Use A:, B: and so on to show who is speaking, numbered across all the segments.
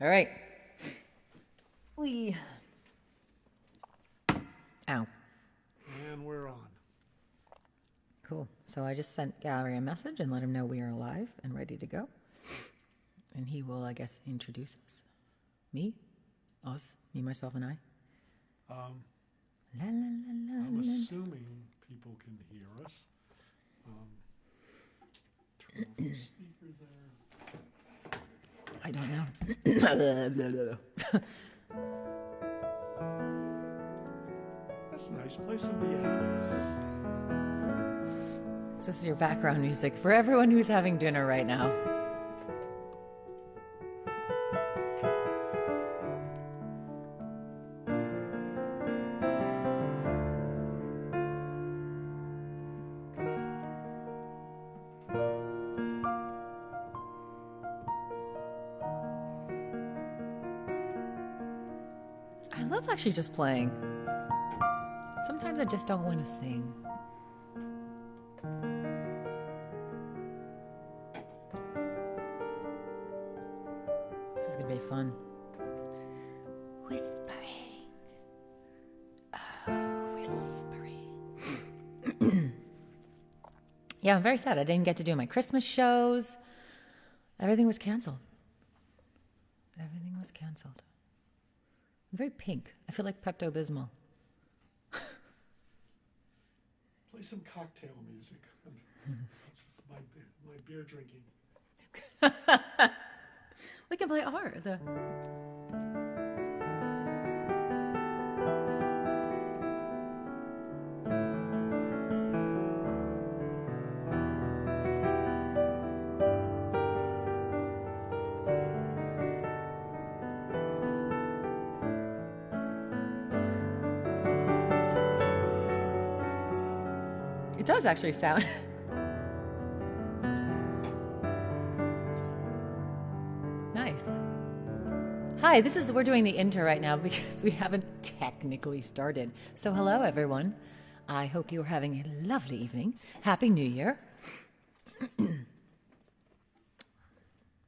A: All right. Ow.
B: And we're on.
A: Cool. So I just sent Gallery a message and let him know we are live and ready to go. And he will, I guess, introduce us. Me? Us? Me, myself, and I?
B: Um,
A: La, la, la, la,
B: I'm
A: la.
B: assuming people can hear us. Turn off the speaker there.
A: I don't know.
B: That's a nice place to be at.
A: This is your background music for everyone who's having dinner right now. I love actually just playing. Sometimes I just don't want to sing. This is going to be fun. Whispering. Oh, whispering. Yeah, I'm very sad. I didn't get to do my Christmas shows. Everything was canceled. Everything was canceled. I'm very pink. I feel like Pepto-Bismol.
B: Play some cocktail music. my beer drinking.
A: We can play the. It does actually sound. Nice. Hi, we're doing the intro right now because we haven't technically started. So hello everyone. I hope you're having a lovely evening. Happy New Year. And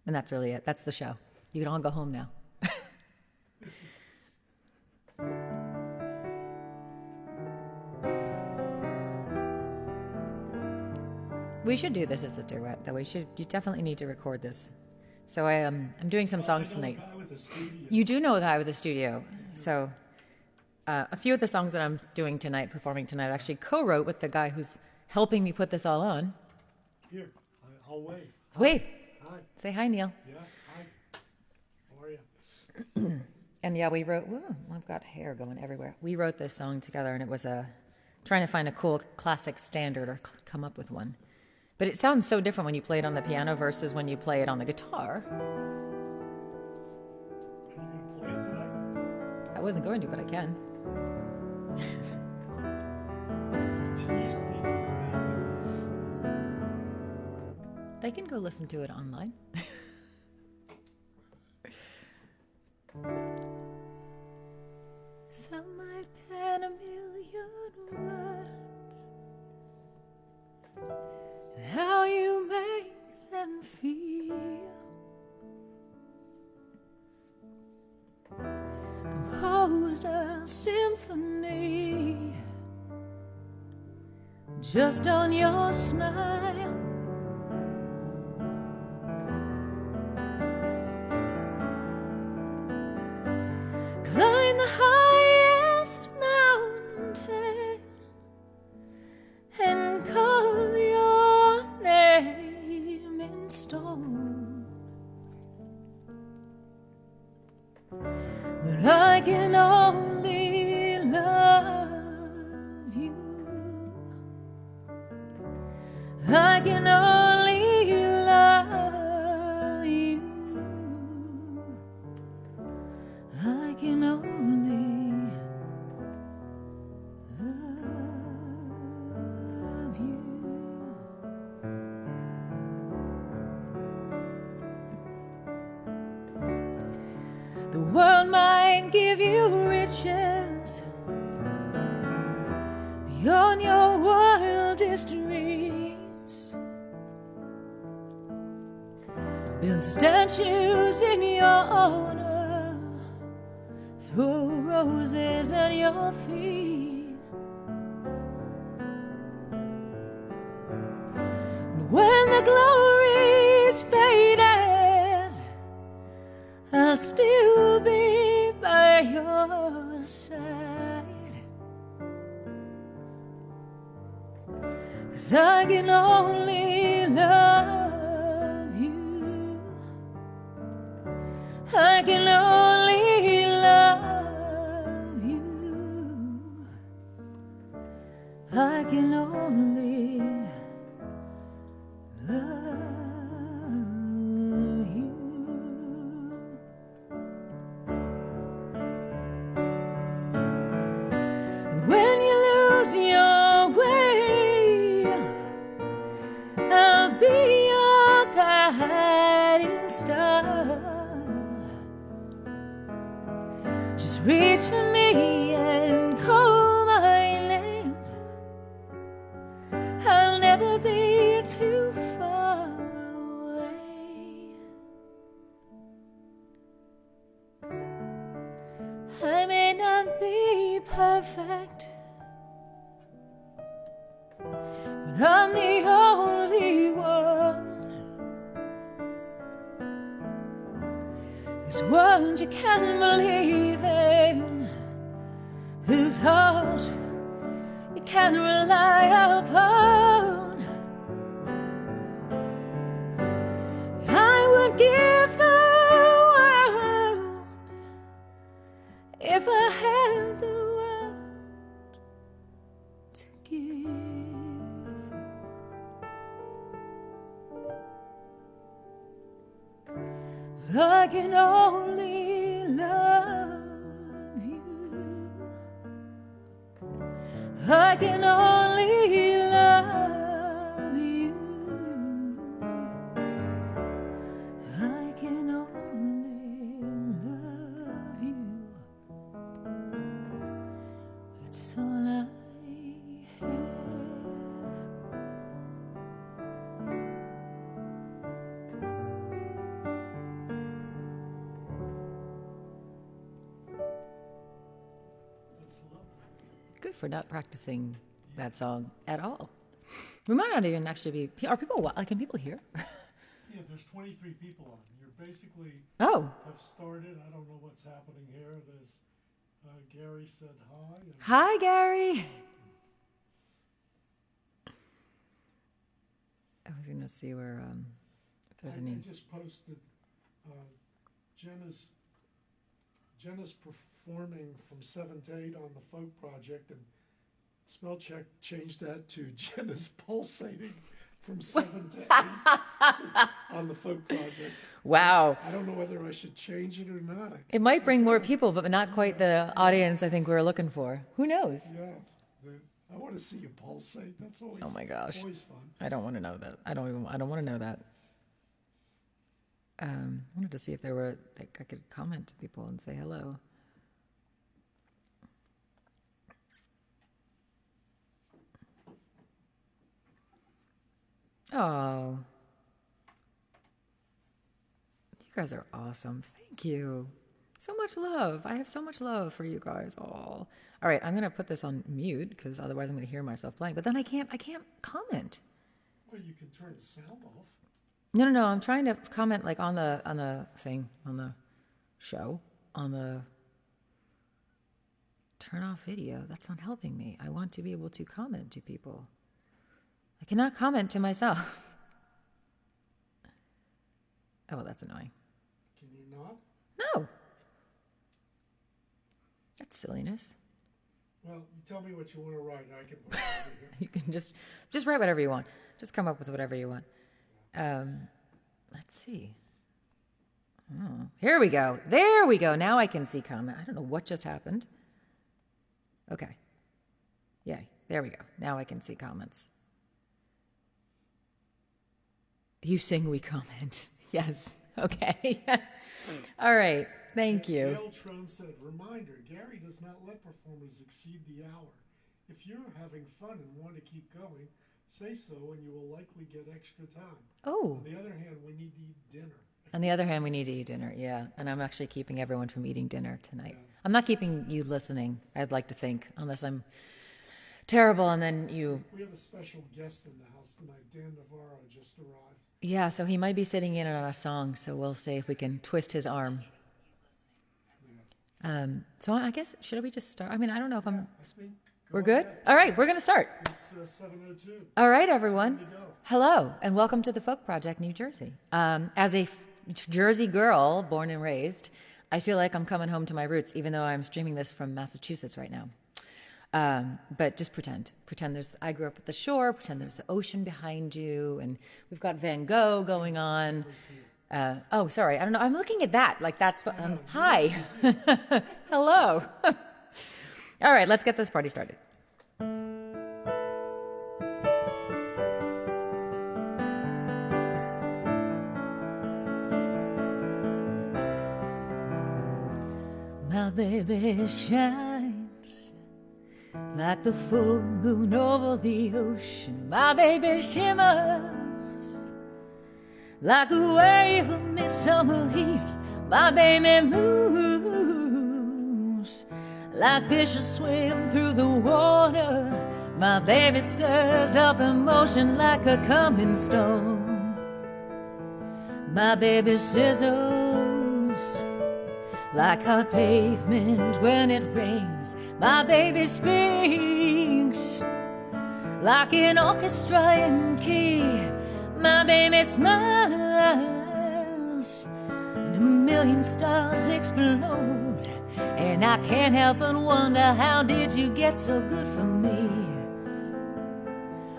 A: that's really it. That's the show. You can all go home now. We should do this as a duet, though. You definitely need to record this. So I'm doing some songs tonight.
B: I know a guy with a studio.
A: You do know a guy with a studio. So a few of the songs that I'm doing tonight, performing tonight, I actually co-wrote with the guy who's helping me put this all on.
B: Here, I'll wave.
A: Wave.
B: Hi.
A: Say hi, Neil.
B: Yeah, hi. How are you?
A: And yeah, we wrote, whoa, I've got hair going everywhere. We wrote this song together, and it was trying to find a cool classic standard or come up with one. But it sounds so different when you play it on the piano versus when you play it on the guitar.
B: Are you going to play it tonight?
A: I wasn't going to, but I can.
B: Tease me about
A: They can go listen to it online. Some might pen a million words, how you make them feel. Composed a symphony just on your smile. Climb the highest mountain and carve your name in stone. But I can only love you. I can only love you. I can only love you. The world might give you riches beyond your wildest dreams, build statues in your honor, throw roses at your feet. When the glory's faded, I'll still be by your side. 'Cause I can only love you. I can only love you. I can only love you. When you lose your way, I'll be your guiding star. Just reach for me and call my name. I'll never be too far away. I may not be perfect, but I'm the only one whose word you can believe in, whose heart you can rely upon. I would give the world if I had the world to give. But I can only love you. I can only love you. I can only love you. It's all I have.
B: That's lovely.
A: Good for not practicing that song at all. We might not even actually be. Are people? Like, can people hear?
B: Yeah, there's 23 people on. You're basically
A: Oh,
B: have started. I don't know what's happening here. There's Gary said hi. And
A: hi, Gary. I was gonna see where if there's
B: I
A: any.
B: just posted Jenna's performing from 7 to 8 on the folk project, and spell check changed that to Jenna's pulsating from 7 to 8 on the folk project.
A: Wow,
B: I don't know whether I should change it or not.
A: it might bring more people, but not quite the audience I think we were looking for. Who knows?
B: I want to see you pulsate. That's always
A: Oh my gosh.
B: always fun.
A: I don't want to know that. I don't want to know that. I wanted to see if there were, like, I could comment to people and say hello. Oh, you guys are awesome. Thank you. So much love. I have so much love for you guys all. All right, I'm gonna put this on mute because otherwise I'm gonna hear myself playing. But then I can't comment.
B: Well, you can turn the sound off.
A: No. I'm trying to comment like on the thing, on the show, on the turn off video. That's not helping me. I want to be able to comment to people. I cannot comment to myself. Oh, well, that's annoying.
B: Can you not?
A: No. That's silliness.
B: Well, you tell me what you want to write, and I can put it over here.
A: You can just write whatever you want. Just come up with whatever you want. Let's see. Oh, here we go. There we go. Now I can see comment. I don't know what just happened. Okay. Yay. There we go. Now I can see comments. You sing, we comment. Yes. Okay. All right. Thank you.
B: Gail Tron said, reminder, Gary does not let performers exceed the hour. If you're having fun and want to keep going, say so and you will likely get extra time.
A: Oh.
B: On the other hand, we need to eat dinner.
A: On the other hand, we need to eat dinner, yeah. And I'm actually keeping everyone from eating dinner tonight. I'm not keeping you listening, I'd like to think, unless I'm terrible and then you...
B: We have a special guest in the house tonight. Dan Navarro just arrived.
A: Yeah, so he might be sitting in on a song, so we'll see if we can twist his arm. So I guess, should we just start? I mean, I don't know if I'm... We're good? All right, we're going to start.
B: It's 7:02.
A: All right, everyone.
B: Time to go.
A: Hello, and welcome to the Folk Project, New Jersey. As a Jersey girl, born and raised, I feel like I'm coming home to my roots, even though I'm streaming this from Massachusetts right now. But just pretend. I grew up at the shore, pretend there's the ocean behind you, and we've got Van Gogh going on. Oh, sorry, I don't know. I'm looking at that, like that's, hi. Hello. All right, let's get this party started. My baby shines like the full moon over the ocean. My baby shimmers like a wave of midsummer heat. My baby moves like fishes swim through the water. My baby stirs up emotion like a coming storm. My baby sizzles like hot pavement when it rains. My baby speaks like an orchestra in key. My baby smiles and a million stars explode. And I can't help but wonder, how did you get so good for me?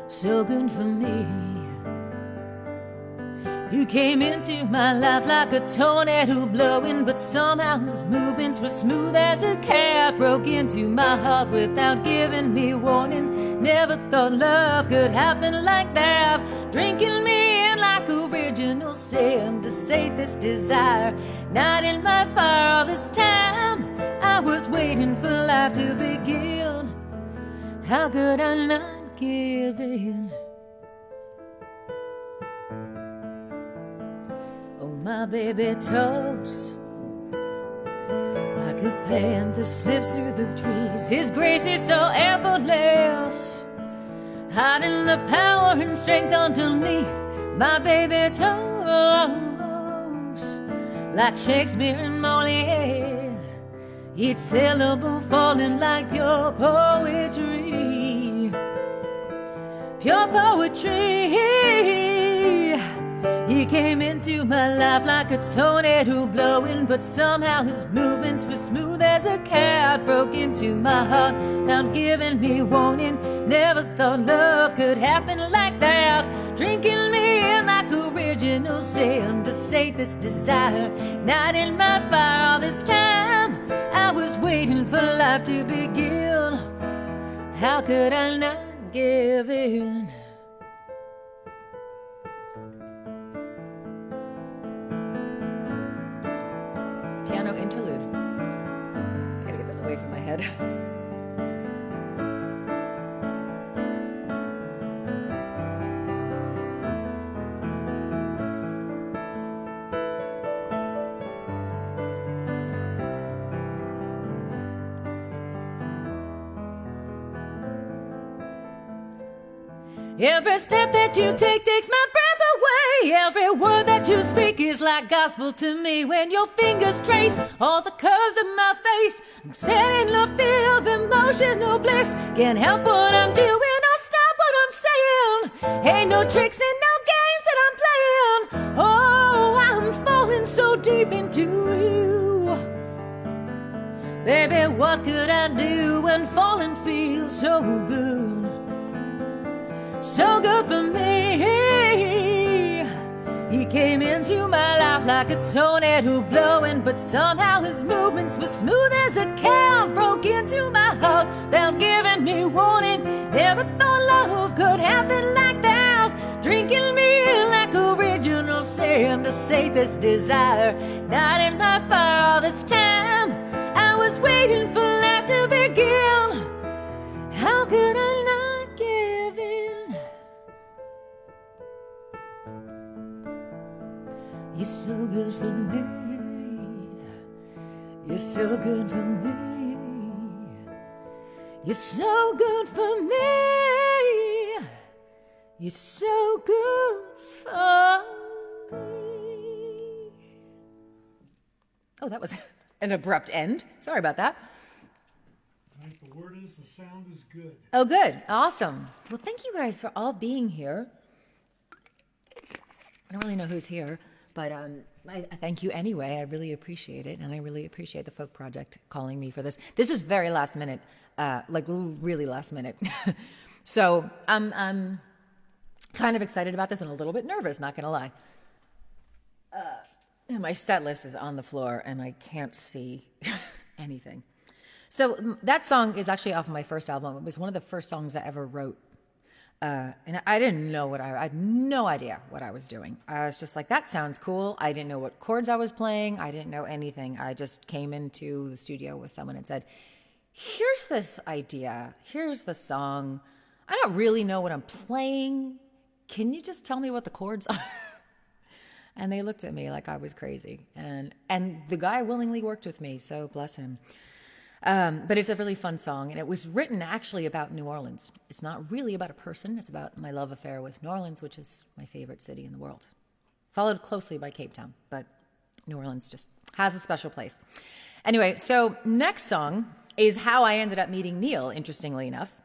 A: So good for me. You came into my life like a tornado blowing, but somehow his movements were smooth as a cat. Broke into my heart without giving me warning. Never thought love could happen like that. Drinking me in like original sin to sate this desire. Not in my fire all this time. I was waiting for life to begin. How could I not give in? My baby toes like a panther slips through the trees. His grace is so effortless, hiding the power and strength underneath. My baby toes like Shakespeare and Molière, each syllable falling like pure poetry. Pure poetry. He came into my life like a tornado blowing, but somehow his movements were smooth as a cat. Broke into my heart without giving me warning. Never thought love could happen like that. Drinking me in like original sin to sate this desire. Not in my fire all this time. I was waiting for life to begin. How could I not give in? Piano interlude. I gotta get this away from my head. Every step that you take takes my breath away. Every word that you speak is like gospel to me. When your fingers trace all the curves of my face, I'm setting a feel of emotional bliss. Can't help what I'm doing or stop what I'm saying. Ain't no tricks and no games that I'm playing. Oh, I'm falling so deep into you. Baby, what could I do when falling feels so good? So good for me. He came into my life like a tornado blowing, but somehow his movements were smooth as a cat. Broke into my heart without giving me warning. Never thought love could happen like that. Drinking me in like original sin to sate this desire. Not in my fire all this time. I was waiting for life to begin. How could I not give in? You're so good You're so good for me. You're so good for me. You're so good for me. Oh, that was an abrupt end. Sorry about that.
B: All right, the word is the sound is good.
A: Oh, good. Awesome. Well, thank you guys for all being here. I don't really know who's here, but I thank you anyway. I really appreciate it, and I really appreciate the Folk Project calling me for this. This was very last minute, like really last minute. So I'm kind of excited about this and a little bit nervous, not going to lie. My set list is on the floor, and I can't see anything. So that song is actually off of my first album. It was one of the first songs I ever wrote. And I didn't know I had no idea what I was doing. I was just like, that sounds cool. I didn't know what chords I was playing. I didn't know anything. I just came into the studio with someone and said, here's this idea. Here's the song. I don't really know what I'm playing. Can you just tell me what the chords are? And they looked at me like I was crazy. And the guy willingly worked with me, so bless him. But it's a really fun song, and it was written actually about New Orleans. It's not really about a person. It's about my love affair with New Orleans, which is my favorite city in the world. Followed closely by Cape Town, but New Orleans just has a special place. Anyway, so next song is how I ended up meeting Neil, interestingly enough.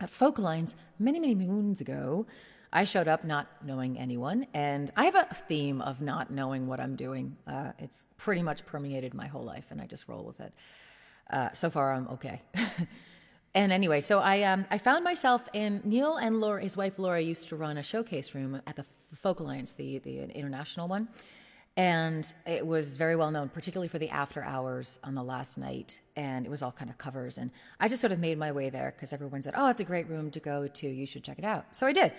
A: At Folk Lines many, many moons ago, I showed up not knowing anyone, and I have a theme of not knowing what I'm doing. It's pretty much permeated my whole life, and I just roll with it. So far, I'm okay. And anyway, so I found myself in Neil and Laura, his wife Laura, used to run a showcase room at the Folk Alliance, the international one. And it was very well known, particularly for the after hours on the last night. And it was all kind of covers. And I just sort of made my way there because everyone said, oh, it's a great room to go to. You should check it out. So I did.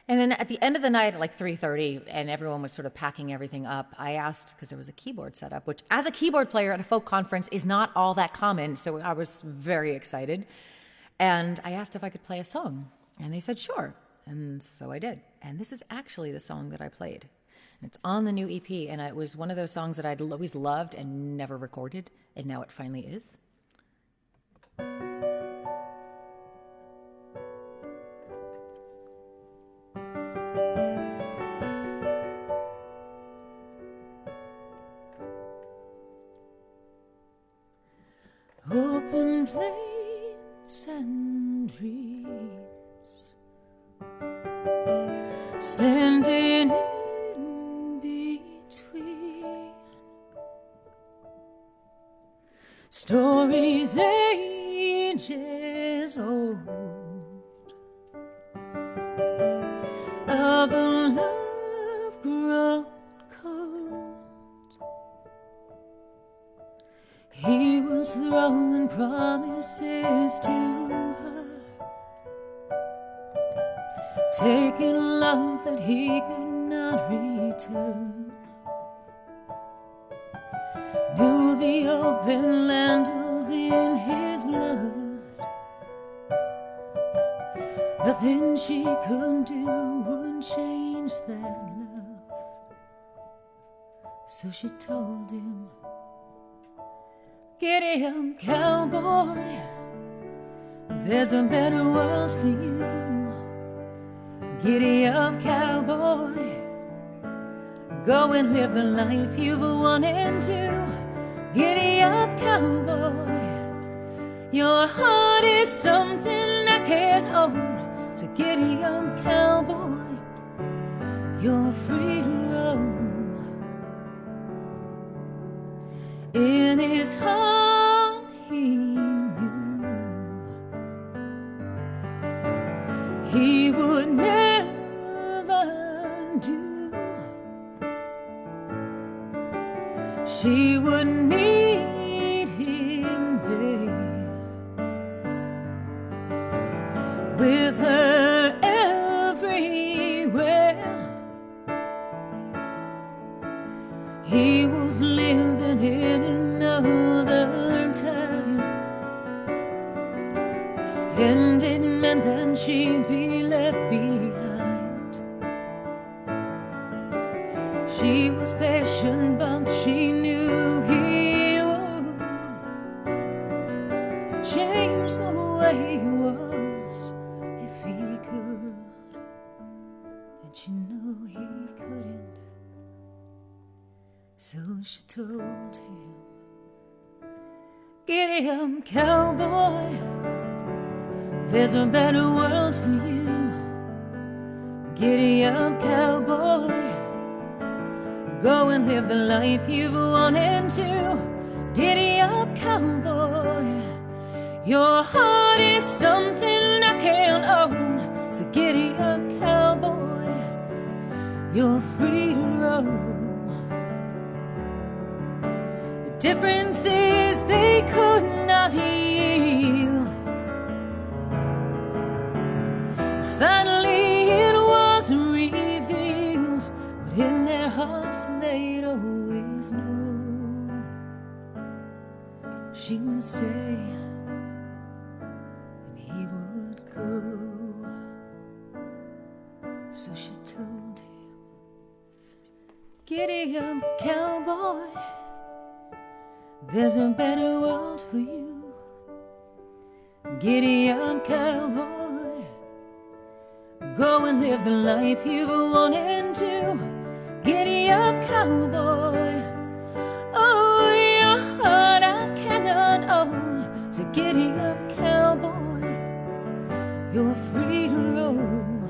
A: And then at the end of the night at like 3:30, and everyone was sort of packing everything up, I asked, because there was a keyboard set up, which as a keyboard player at a folk conference is not all that common, so I was very excited. And I asked if I could play a song, and they said, sure. And so I did. And this is actually the song that I played. And it's on the new EP, and it was one of those songs that I'd always loved and never recorded, and now it finally is. Open plains and dreams, standing in between, stories ages old of a love grown cold. He was throwing promises to her, taking love that he could not return. Knew the open land was in his blood. Nothing she could do would change that love. So she told him, Giddy up, cowboy, there's a better world for you. Giddy up, cowboy, go and live the life you've wanted to. Giddy up, cowboy, your heart is something I can't own. So giddy up, cowboy, you're free to roam. In his heart he knew he would never do. She would need him there with her everywhere. He was living in another time, and it meant that she'd be left behind. She was patient, but she knew he was where he was if he could, and she knew he couldn't. So she told him, "Giddy up, cowboy, there's a better world for you. Giddy up, cowboy, go and live the life you've wanted to. Giddy up, cowboy, your heart is something I can't own. So giddy up, cowboy, you're free to roam." The difference is they could not yield. Finally it was revealed, but in their hearts they'd always known she would stay and he would go. So she told him, "Giddy up, cowboy, there's a better world for you. Giddy up, cowboy, go and live the life you've wanted to. Giddy up, cowboy, oh, your heart I cannot own. So giddy up, cowboy, you're free to roam.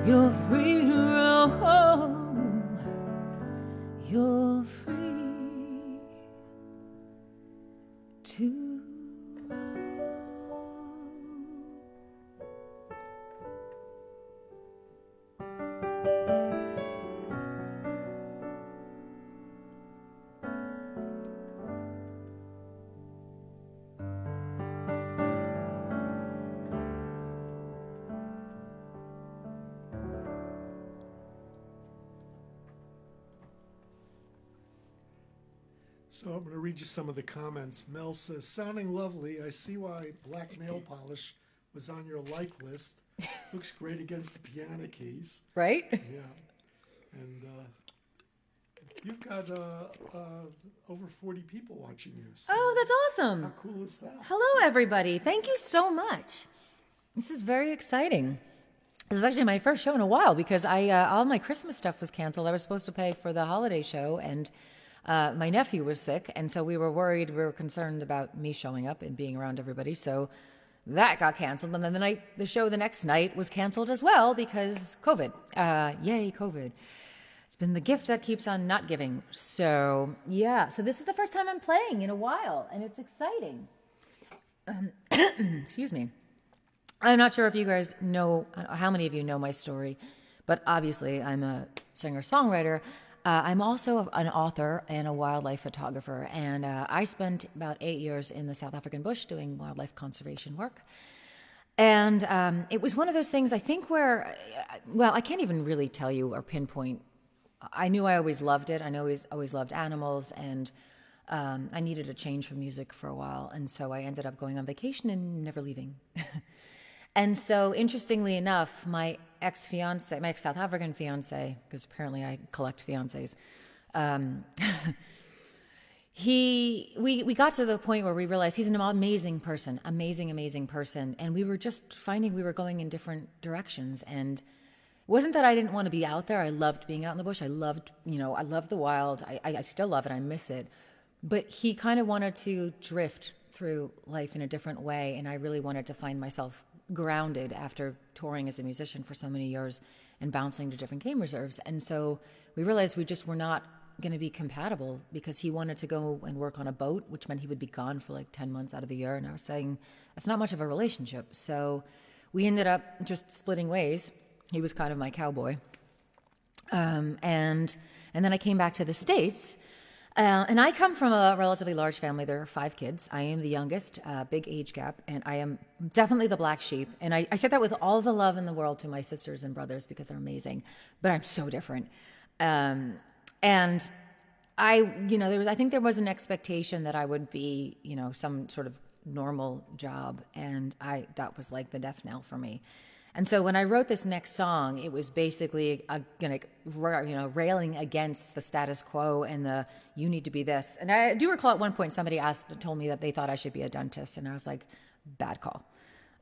A: You're free to roam. You're free to roam."
B: So I'm going to read you some of the comments. Mel says, "Sounding lovely. I see why black nail polish was on your like list. Looks great against the piano keys."
A: Right?
B: Yeah. And you've got over 40 people watching you. So
A: Oh, that's awesome.
B: how cool is that?
A: Hello, everybody. Thank you so much. This is very exciting. This is actually my first show in a while because all my Christmas stuff was canceled. I was supposed to pay for the holiday show, and my nephew was sick, and so we were worried, we were concerned about me showing up and being around everybody, so that got canceled. And then the show the next night was canceled as well because COVID. Yay, COVID. It's been the gift that keeps on not giving. So, yeah. So this is the first time I'm playing in a while, and it's exciting. Excuse me. I'm not sure if you guys know, how many of you know my story, but obviously I'm a singer-songwriter. I'm also an author and a wildlife photographer, and I spent about 8 years in the South African bush doing wildlife conservation work. And it was one of those things, I think, where, well, I can't even really tell you or pinpoint. I knew I always loved it. I always loved animals, and I needed a change from music for a while. And so I ended up going on vacation and never leaving. And so, interestingly enough, my ex-South African fiance, because apparently I collect fiancés, we got to the point where we realized he's an amazing person, and we were just finding we were going in different directions. And it wasn't that I didn't want to be out there. I loved being out in the bush. I loved the wild. I still love it. I miss it. But he kind of wanted to drift through life in a different way, and I really wanted to find myself grounded after touring as a musician for so many years and bouncing to different game reserves. And so we realized we just were not going to be compatible because he wanted to go and work on a boat, which meant he would be gone for like 10 months out of the year. And I was saying, that's not much of a relationship. So we ended up just splitting ways. He was kind of my cowboy. And then I came back to the States. And I come from a relatively large family. There are 5 kids. I am the youngest, big age gap, and I am definitely the black sheep. And I say that with all the love in the world to my sisters and brothers because they're amazing, but I'm so different. And I think there was an expectation that I would be, some sort of normal job, and that was like the death knell for me. And so when I wrote this next song, it was basically railing against the status quo and the you need to be this. And I do recall at one point somebody told me that they thought I should be a dentist, and I was like, Bad call.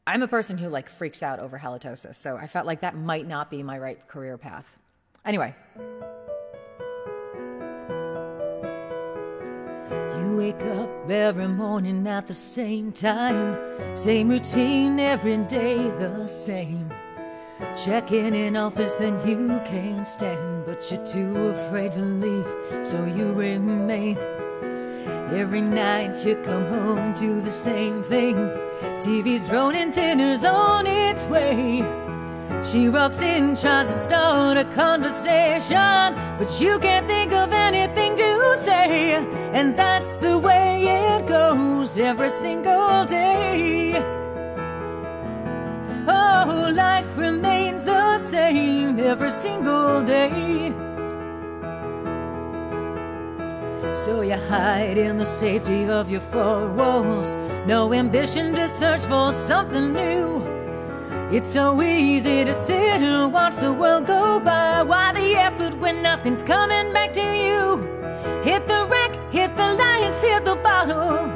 A: I'm a person who like freaks out over halitosis, so I felt like that might not be my right career path. Anyway. You wake up every morning at the same time, same routine every day the same. Checking in office then you can't stand, but you're too afraid to leave, so you remain. Every night you come home to the same thing, TV's thrown and dinner's on its way. She walks in, tries to start a conversation, but you can't think of anything to say. And that's the way it goes every single day. Oh, life remains the same every single day. So you hide in the safety of your four walls, no ambition to search for something new. It's so easy to sit and watch the world go by. Why the effort when nothing's coming back to you? Hit the wreck, hit the lights, hit the bottle.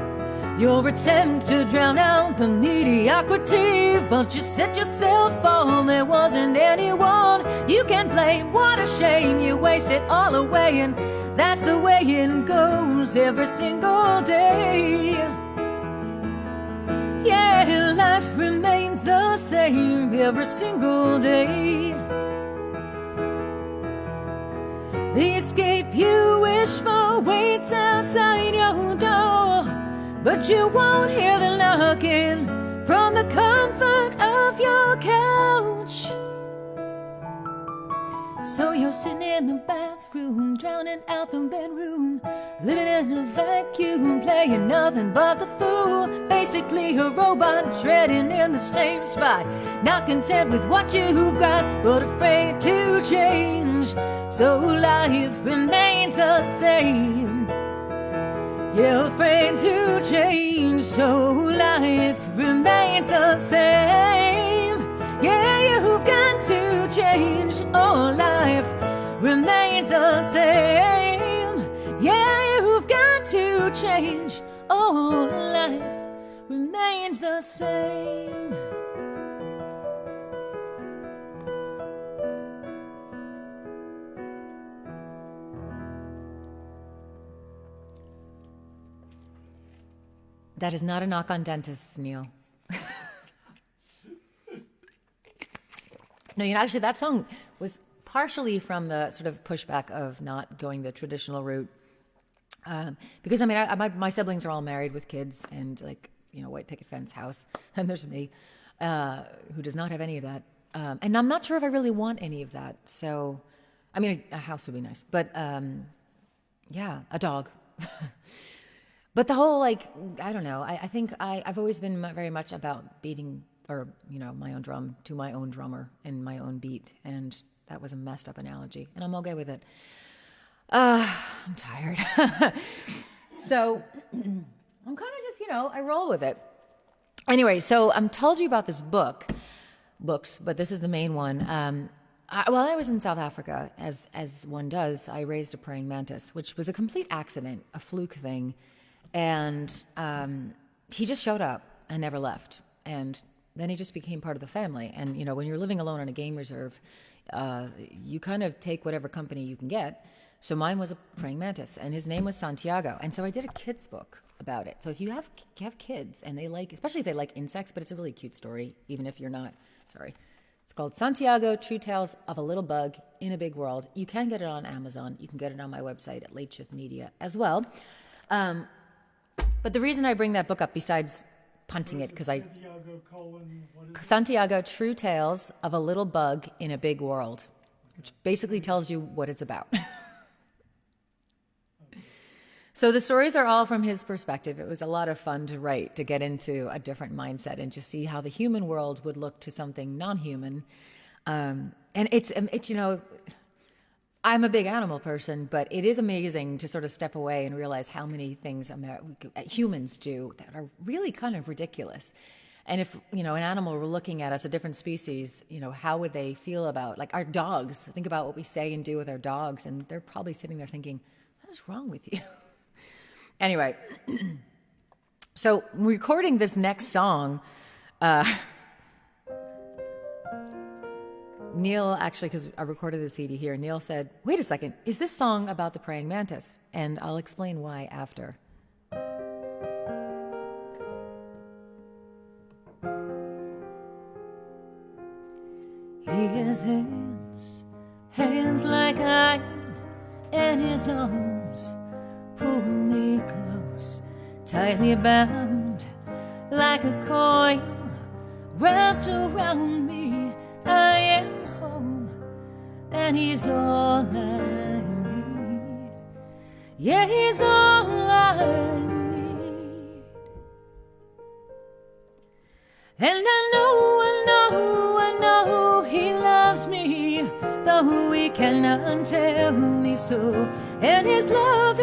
A: Your attempt to drown out the mediocrity, but you set yourself on. There wasn't anyone you can blame. What a shame you waste it all away, and that's the way it goes every single day. Yeah, life remains the same every single day. The escape you wish for waits outside your door, but you won't hear the knocking from the comfort of your couch. So you're sitting in the bathroom, drowning out the bedroom, living in a vacuum, playing nothing but the fool. Basically a robot treading in the same spot, not content with what you've got, but afraid to change. So life remains the same. You're afraid to change, so life remains the same. Yeah, you've got to change, oh, life remains the same. Yeah, you've got to change, oh, life remains the same. That is not a knock on dentists, Neil. No, actually, that song was partially from the sort of pushback of not going the traditional route. Because, my siblings are all married with kids and, white picket fence house. And there's me, who does not have any of that. And I'm not sure if I really want any of that. So, a house would be nice. But, a dog. But the whole, I don't know. I think I've always been very much about beating, my own drum to my own drummer and my own beat. And that was a messed up analogy. And I'm okay with it. I'm tired. So I'm kind of just, I roll with it. Anyway, so I'm told you about this books, but this is the main one. While I was in South Africa, as one does, I raised a praying mantis, which was a complete accident, a fluke thing. And he just showed up and never left. And then he just became part of the family. And, when you're living alone on a game reserve, you kind of take whatever company you can get. So mine was a praying mantis, and his name was Santiago. And so I did a kid's book about it. So if you have kids and they especially if they like insects, but it's a really cute story, even if you're not, sorry. It's called Santiago, True Tales of a Little Bug in a Big World. You can get it on Amazon. You can get it on my website at Late Shift Media as well. But the reason I bring that book up, besides punting it, because Santiago, True Tales of a Little Bug in a Big World, which basically tells you what it's about. So the stories are all from his perspective. It was a lot of fun to write, to get into a different mindset and just see how the human world would look to something non-human. And it's I'm a big animal person, but it is amazing to sort of step away and realize how many things humans do that are really kind of ridiculous. And if, an animal were looking at us, a different species, how would they feel about, our dogs? Think about what we say and do with our dogs, and they're probably sitting there thinking, what is wrong with you? Anyway, So recording this next song, Neil, actually, because I recorded the CD here, Neil said, wait a second, is this song about the praying mantis? And I'll explain why after.
C: He has hands like iron, and his arms pull me close, tightly bound like a coil wrapped around me. I am home, and he's all I need. Yeah, he's all I need. And I know he loves me, though he cannot tell me so. And his love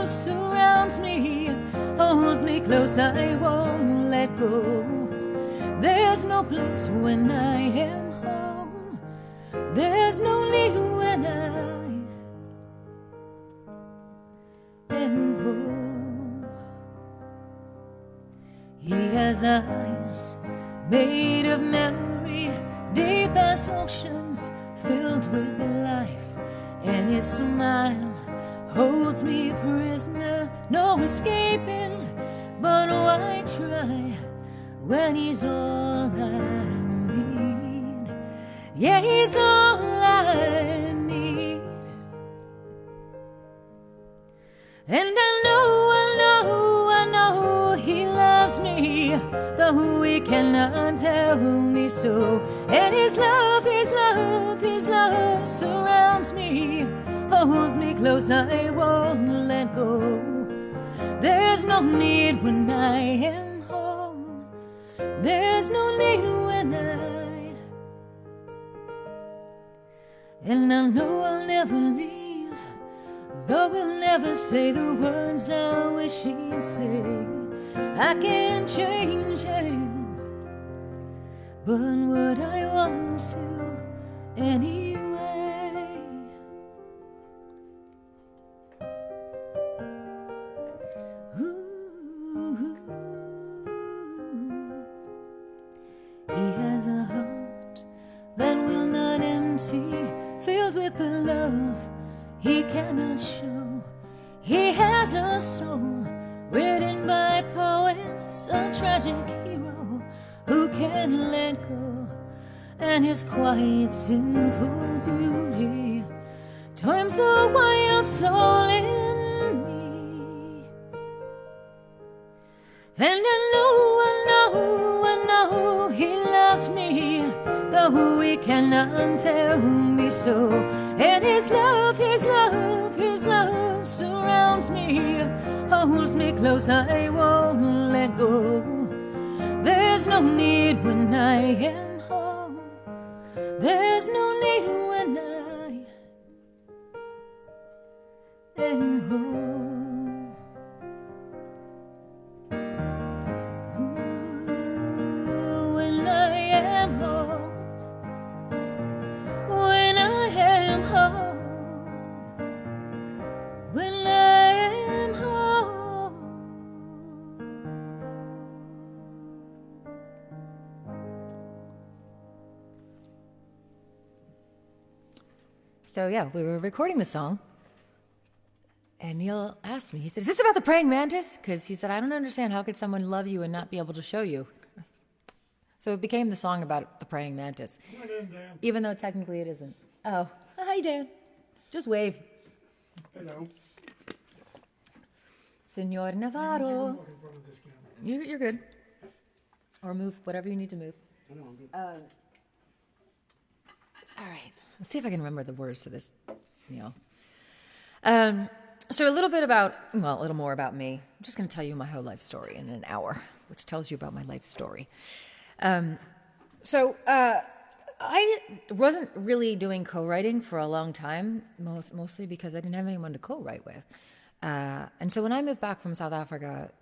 C: surrounds me, holds me close, I won't let go. There's no place when I am home, there's no need when I am home. He has eyes made of memory, deep as oceans, filled with life, and his smile holds me prisoner, no escaping. But why try when he's all I need? Yeah, he's all I need. And I know he loves me, though he cannot tell me so. And his love surrounds me, holds me close, I won't let go. There's no need when I am home, there's no need when I. And I know I'll never leave, though we'll never say the words I wish he'd say. I can't change him, but would I want to anyway? Ooh. He has a heart that will not empty, filled with the love he cannot show. He has a soul written by poets, a tragic hero who can let go, and his quiet, sinful beauty times the wild soul in me. And I know he loves me, though he cannot tell me so. And his love surrounds me, holds me close, I won't let go. There's no need when I am home, there's no need when I am home. Ooh, when I am home, when I am home, when I am home.
A: So yeah, we were recording the song, and Neil asked me, he said, is this about the praying mantis? Because he said, I don't understand, how could someone love you and not be able to show you? So it became the song about the praying mantis.
B: Come on in, Dan.
A: Even though technically it isn't. Oh, hi Dan. Just wave.
B: Hello.
A: Senor
B: You
A: Navarro.
B: walk in front of this camera.
A: You're good. Or move whatever you need to move.
B: I know, I'm good.
A: All right. Let's see if I can remember the words to this, Neil. So a little more about me. I'm just going to tell you my whole life story in an hour, which tells you about my life story. I wasn't really doing co-writing for a long time, mostly because I didn't have anyone to co-write with. And so when I moved back from South Africa,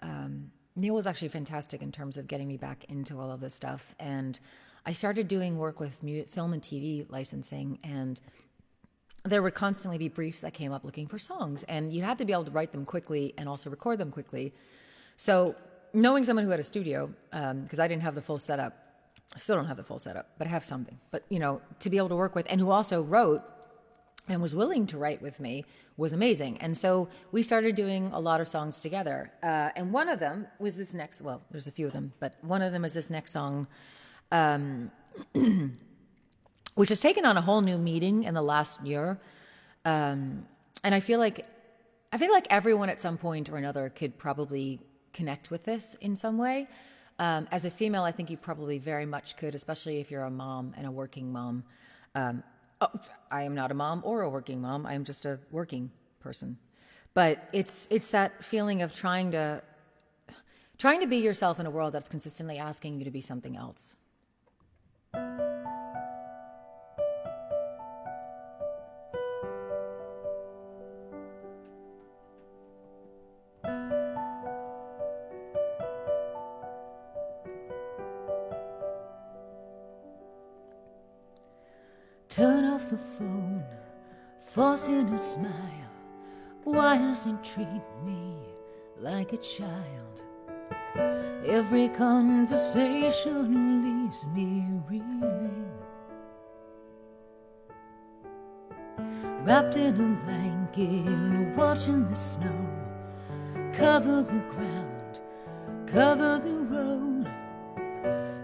A: Neil was actually fantastic in terms of getting me back into all of this stuff. And I started doing work with film and TV licensing, and there would constantly be briefs that came up looking for songs. And you had to be able to write them quickly and also record them quickly. So knowing someone who had a studio, because I didn't have the full setup, I still don't have the full setup, but I have something. But, to be able to work with, and who also wrote and was willing to write with me, was amazing. And so we started doing a lot of songs together. And one of them was this next, well, there's a few of them, but one of them is this next song, which has taken on a whole new meaning in the last year. And I feel like everyone at some point or another could probably connect with this in some way. As a female, I think you probably very much could, especially if you're a mom and a working mom. I am not a mom or a working mom. I am just a working person. But it's that feeling of trying to be yourself in a world that's consistently asking you to be something else.
C: Turn off the phone, forcing a smile. Why does he treat me like a child? Every conversation leaves me reeling, wrapped in a blanket, watching the snow cover the ground, cover the road.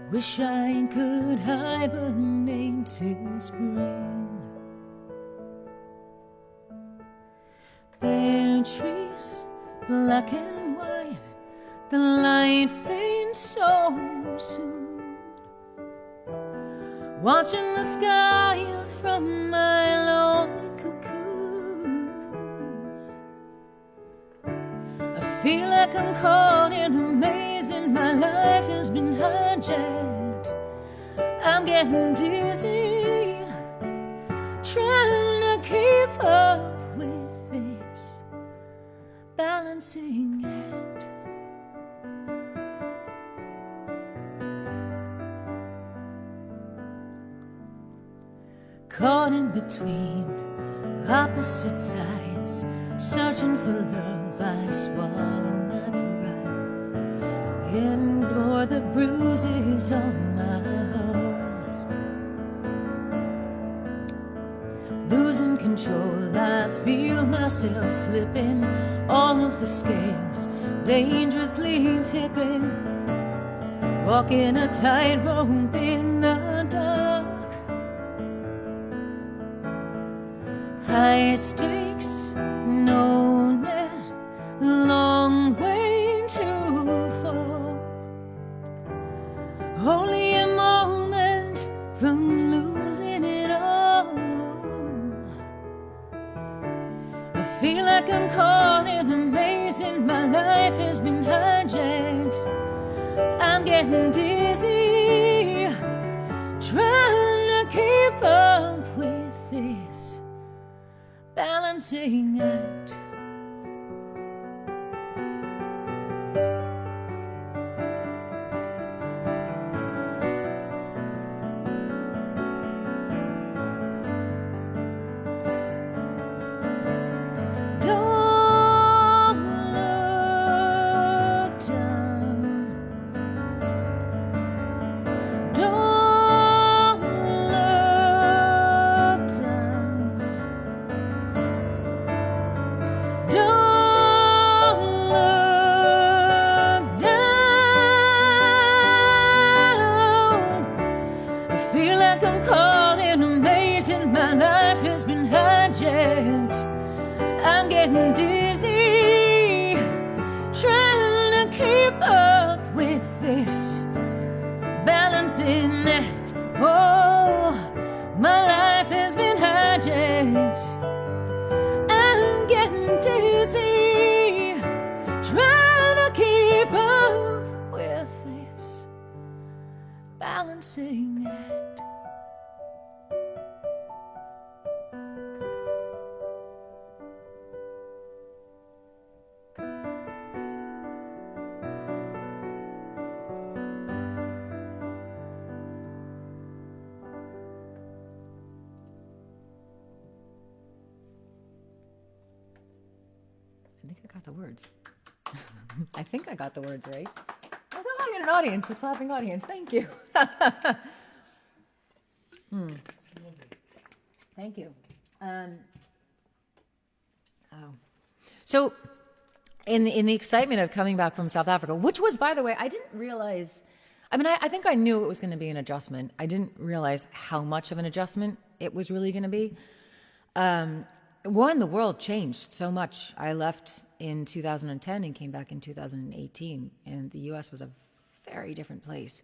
C: Wish I could hibernate till spring. Bare trees, black and white, the light fades so soon. Watching the sky from my lonely cocoon, I feel like I'm caught in a maze and my life has been hijacked. I'm getting dizzy, trying to keep up with this balancing act. Caught in between opposite sides, searching for love, I swallow my pride, endure the bruises on my heart. Losing control, I feel myself slipping, all of the scales dangerously tipping, walking a tightrope in the dark. High stakes, no net, long way to fall. Only a moment from losing it all. I feel like I'm caught in a maze and my life has been hijacked. I'm getting dizzy, trying to keep up with this balancing act. Don't look down. Don't look down. Don't look down. I feel like I'm caught in a maze and my life has been hijacked. I'm getting dizzy, trying to keep up with this balancing act. Oh, my life has been hijacked. I'm getting dizzy, trying to keep up with this balancing act.
A: I think I got the words. I think I got the words right. Oh, I got an audience, a clapping audience. Thank you. Thank you. So, in the excitement of coming back from South Africa, which was, by the way, I didn't realize. I mean, I think I knew it was going to be an adjustment. I didn't realize how much of an adjustment it was really going to be. One, the world changed so much. I left in 2010 and came back in 2018, and the U.S. was a very different place.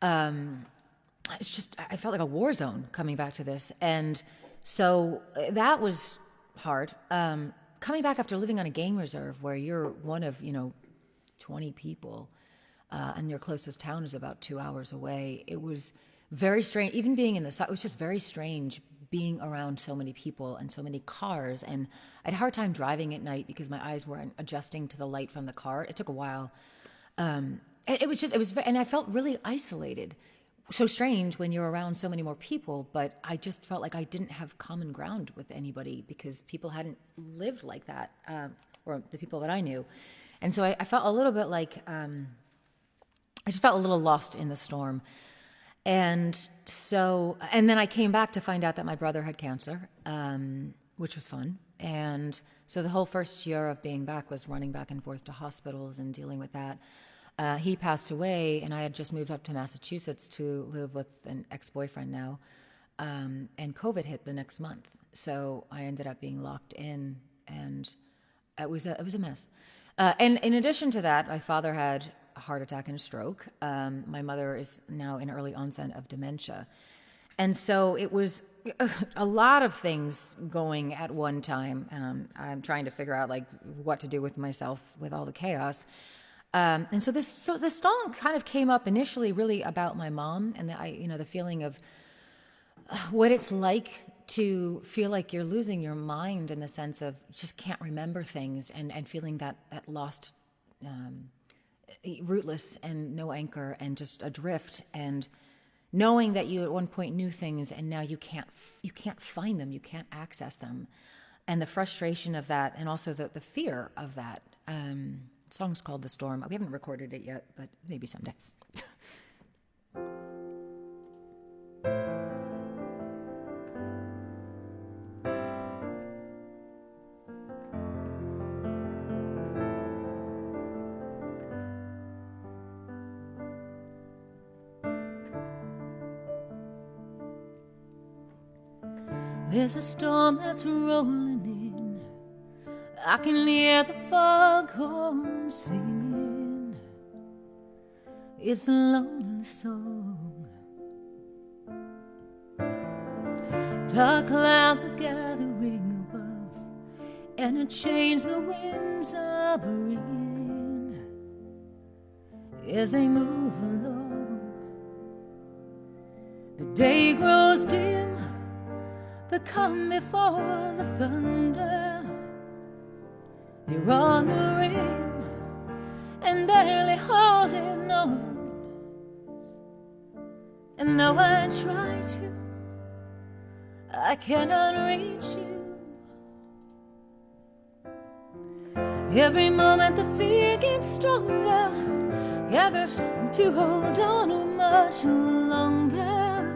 A: It's just, I felt like a war zone coming back to this. And so that was hard. Coming back after living on a game reserve where you're one of, 20 people, and your closest town is about 2 hours away, it was very strange. Even being in the south, it was just very strange being around so many people and so many cars. And I had a hard time driving at night because my eyes weren't adjusting to the light from the car. It took a while. And I felt really isolated. So strange when you're around so many more people, but I just felt like I didn't have common ground with anybody because people hadn't lived like that, or the people that I knew. And so I felt a little bit like, I just felt a little lost in the storm. And then I came back to find out that my brother had cancer, which was fun. And so the whole first year of being back was running back and forth to hospitals and dealing with that. He passed away, and I had just moved up to Massachusetts to live with an ex-boyfriend now, and COVID hit the next month. So I ended up being locked in, and it was a mess. And in addition to that, my father had a heart attack and a stroke. My mother is now in early onset of dementia. And so it was a lot of things going at one time. I'm trying to figure out what to do with myself with all the chaos. And so this song kind of came up initially really about my mom and the feeling of what it's like to feel like you're losing your mind in the sense of you just can't remember things and feeling that lost, rootless and no anchor and just adrift, and knowing that you at one point knew things and now you can't find them, you can't access them, and the frustration of that, and also the fear of that. The song's called The Storm. We haven't recorded it yet, but maybe someday.
C: There's a storm that's rolling in. I can hear the foghorn singing. It's a lonely song. Dark clouds are gathering above, and a change the winds are bringing as they move along. The day grows dim, the calm before the thunder. You're on the rim and barely holding on. And though I try to, I cannot reach you. Every moment the fear gets stronger, ever to hold on much longer.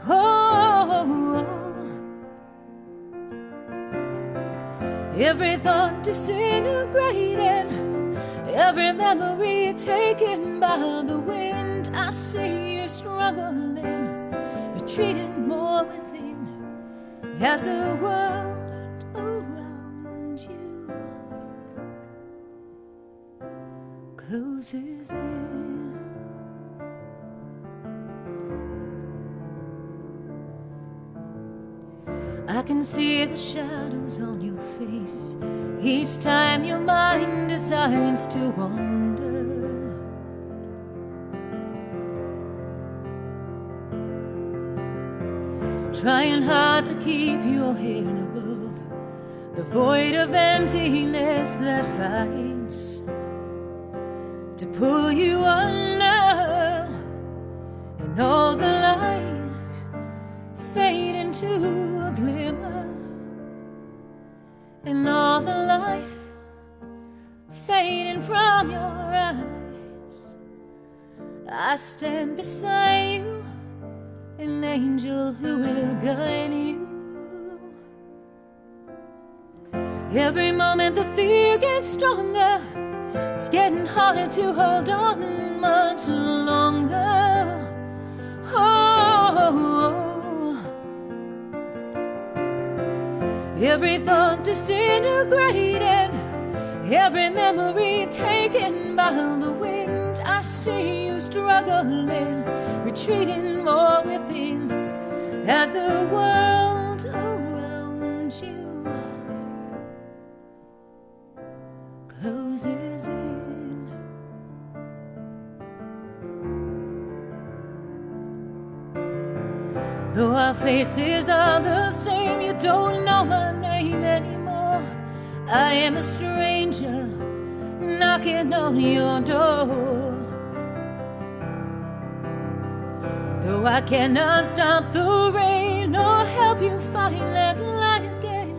C: Oh, every thought disintegrating, every memory taken by the wind. I see you struggling, retreating more within, as the world around you closes in. I can see the shadows on your face each time your mind decides to wander. Trying hard to keep your head above the void of emptiness that fights to pull you under, and all the light fade into a glimmer, and all the life fading from your eyes. I stand beside you, an angel who will guide you. Every moment the fear gets stronger, it's getting harder to hold on much longer. Oh, every thought disintegrated, every memory taken by the wind. I see you struggling, retreating more within, as the world around you closes in. Though our faces are the same, you don't know my name anymore. I am a stranger knocking on your door. Though I cannot stop the rain or help you find that light again,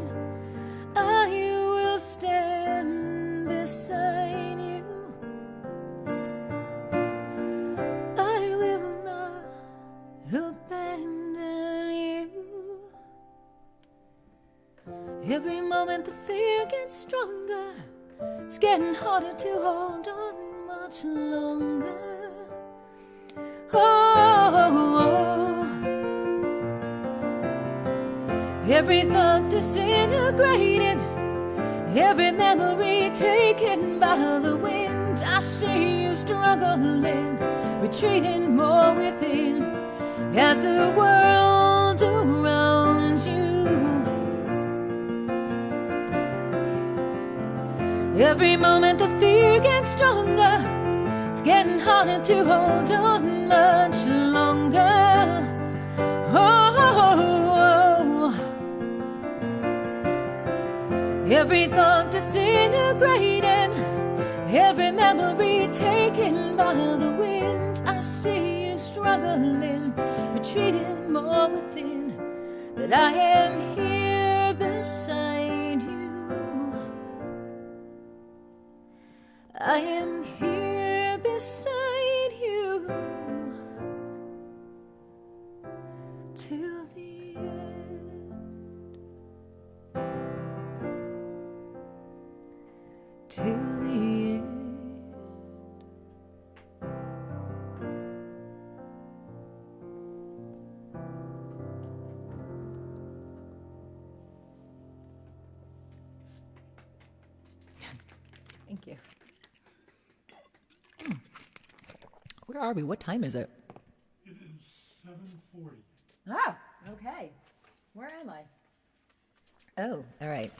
C: I will stand beside you. I will not abandon you. Every moment the fear gets stronger, it's getting harder to hold on much longer. Oh, every thought disintegrated, every memory taken by the wind. I see you struggling, retreating more within, as the world around you. Every moment the fear gets stronger, it's getting harder to hold on much longer. Oh, every thought disintegrated, every memory taken by the wind. I see you struggling, retreating more within, but I am here beside you. I am here beside you till the end. Till the end.
A: Thank you. Where are we? What time is it?
B: It is 7:40.
A: Ah, okay. Where am I? Oh, all right.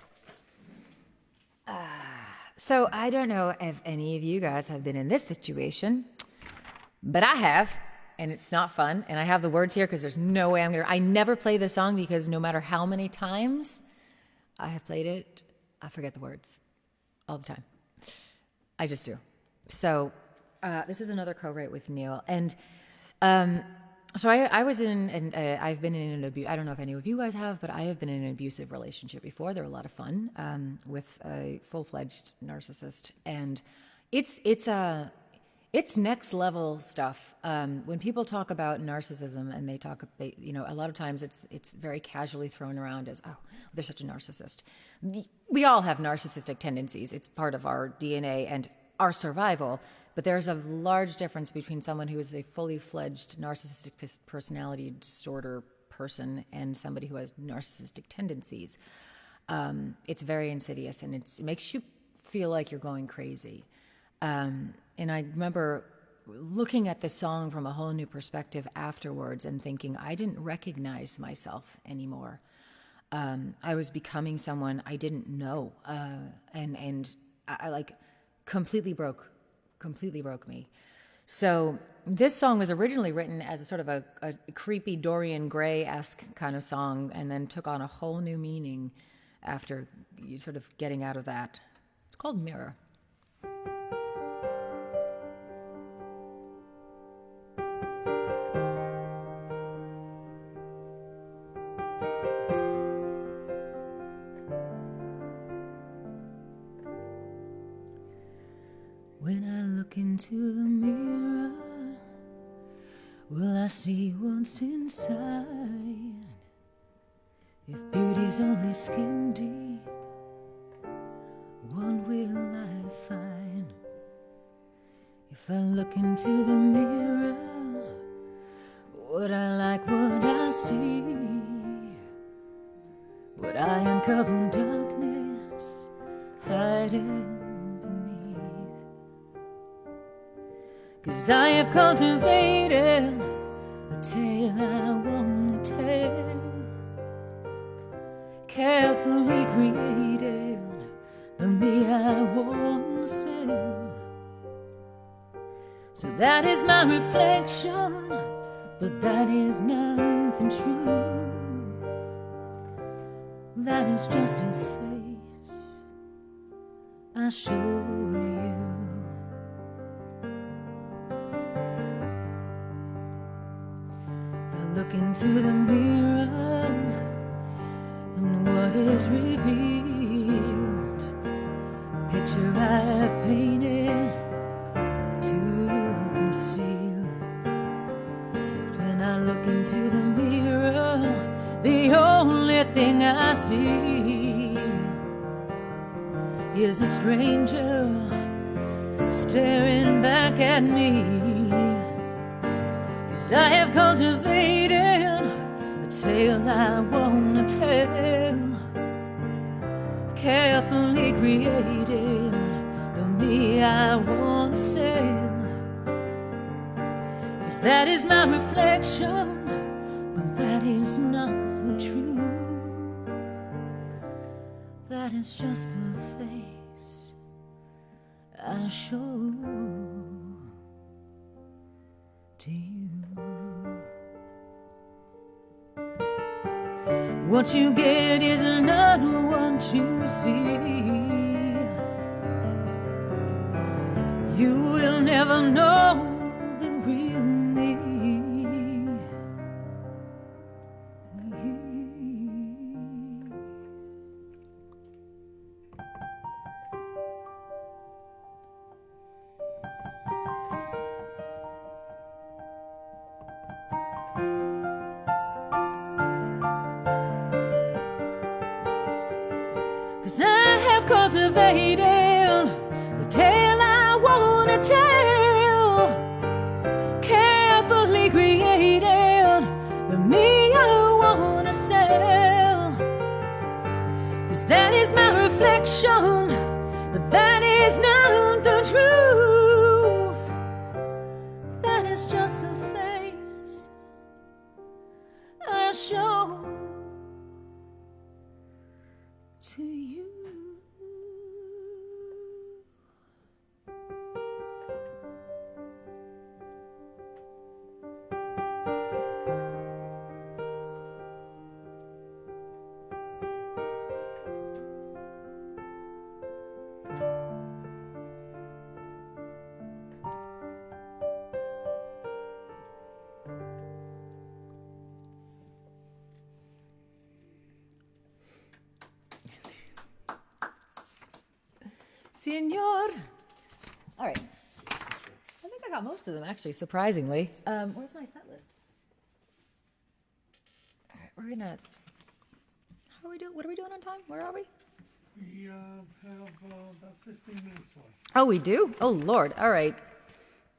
A: So I don't know if any of you guys have been in this situation, but I have, and it's not fun. And I have the words here because there's no way I never play this song because no matter how many times I have played it, I forget the words all the time. I just do. So this is another co-write with Neil, and so I was in, and I've been in an I don't know if any of you guys have, but I have been in an abusive relationship before. They're a lot of fun with a full-fledged narcissist, and it's next level stuff. When people talk about narcissism, and a lot of times it's very casually thrown around as, oh, they're such a narcissist. We all have narcissistic tendencies. It's part of our DNA and our survival. But there's a large difference between someone who is a fully fledged narcissistic personality disorder person and somebody who has narcissistic tendencies. It's very insidious, and it makes you feel like you're going crazy. And I remember looking at the song from a whole new perspective afterwards and thinking, I didn't recognize myself anymore. I was becoming someone I didn't know, and I like completely broke me. So this song was originally written as a sort of a creepy Dorian Gray-esque kind of song, and then took on a whole new meaning after you sort of getting out of that. It's called Mirror.
C: When I look into the mirror, will I see what's inside? If beauty's only skin deep, what will I find? If I look into the mirror, would I like what I see? Would I uncover darkness hiding beneath? 'Cause I have cultivated a tale I want to tell, carefully created the me I want to sell. So that is my reflection, but that is nothing true. That is just a face I show you. I look into the mirror, and what is revealed, a picture I've painted to conceal. So when I look into the mirror, the only thing I see is a stranger staring back at me. 'Cause I have cultivated a tale I wanna tell, carefully created the me I wanna sell. 'Cause that is my reflection, but that is not the truth. That is just the face I show to you. What you get is not what you see. You will never know the real me. Cause I have cultivated the tale I wanna tell, carefully created the me I wanna sell. Cause that is my reflection, but that is not the truth. That is just the face I show to you.
A: Senor. All right. I think I got most of them, actually, surprisingly. Where's my set list? All right, we're gonna. How are we doing? What are we doing on time? Where are we?
B: We have about 15 minutes left.
A: Oh, we do? Oh, Lord. All right.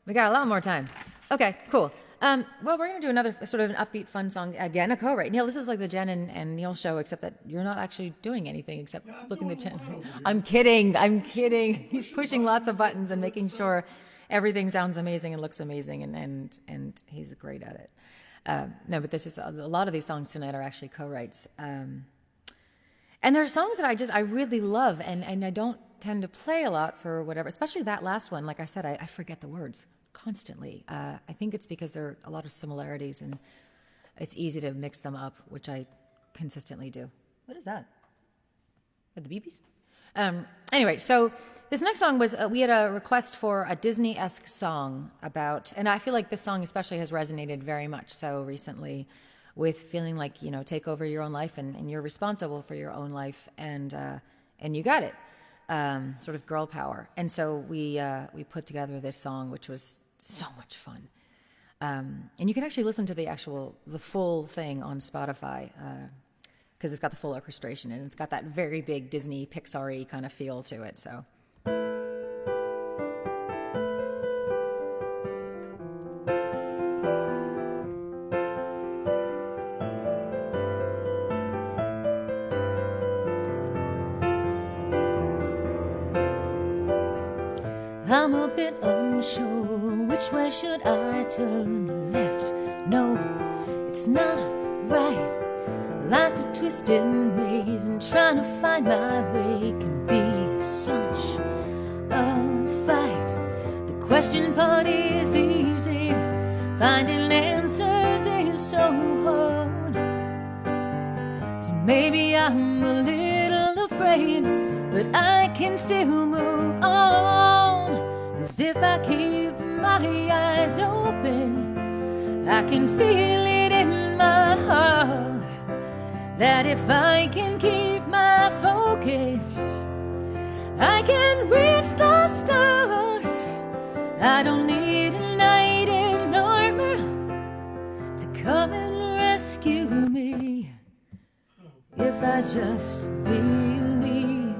A: We got a lot more time. Okay, cool. Well, we're going to do another sort of an upbeat, fun song again, a co-write. Neil, this is like the Jen and Neil show, except that you're not actually doing anything except looking at Jen. I'm kidding. I'm kidding. He's pushing lots of buttons and making sure everything sounds amazing and looks amazing, and he's great at it. No, but this is a lot of these songs tonight are actually co-writes. And there are songs that I really love, and I don't tend to play a lot for whatever, especially that last one. Like I said, I forget the words constantly. I think it's because there are a lot of similarities, and it's easy to mix them up, which I consistently do. What is that? Are the BBs? Anyway, so this next song was, we had a request for a Disney-esque song about, and I feel like this song especially has resonated very much so recently with feeling like, take over your own life, and you're responsible for your own life, and you got it. sort of girl power. And so we put together this song, which was so much fun. And you can actually listen to the full thing on Spotify because it's got the full orchestration and it's got that very big Disney Pixar-y kind of feel to it. So.
C: I'm a bit unsure, which way should I turn? Left? No, it's not right. Life's a twisted maze, and trying to find my way can be such a fight. The question part is easy, finding answers is so hard. So maybe I'm a little afraid, but I can still move on. 'Cause if I keep my eyes open, I can feel it in my heart that if I can keep my focus, I can reach the stars. I don't need a knight in armor to come and rescue me. If I just believe,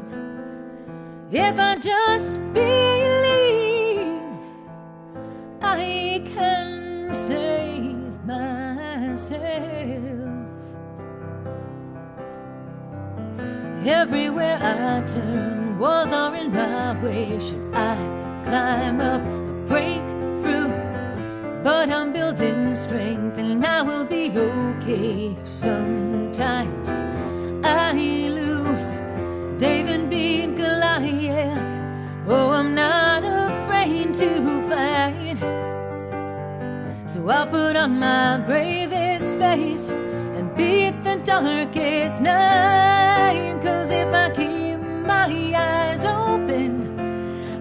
C: if I just believe, I can save myself. Everywhere I turn, walls are in my way. Should I climb up or break through? But I'm building strength and I will be okay. Sometimes I lose. David beat Goliath. Oh, I'm not afraid to fight. So I'll put on my bravest face and beat the darkest night. 'Cause if I keep my eyes open,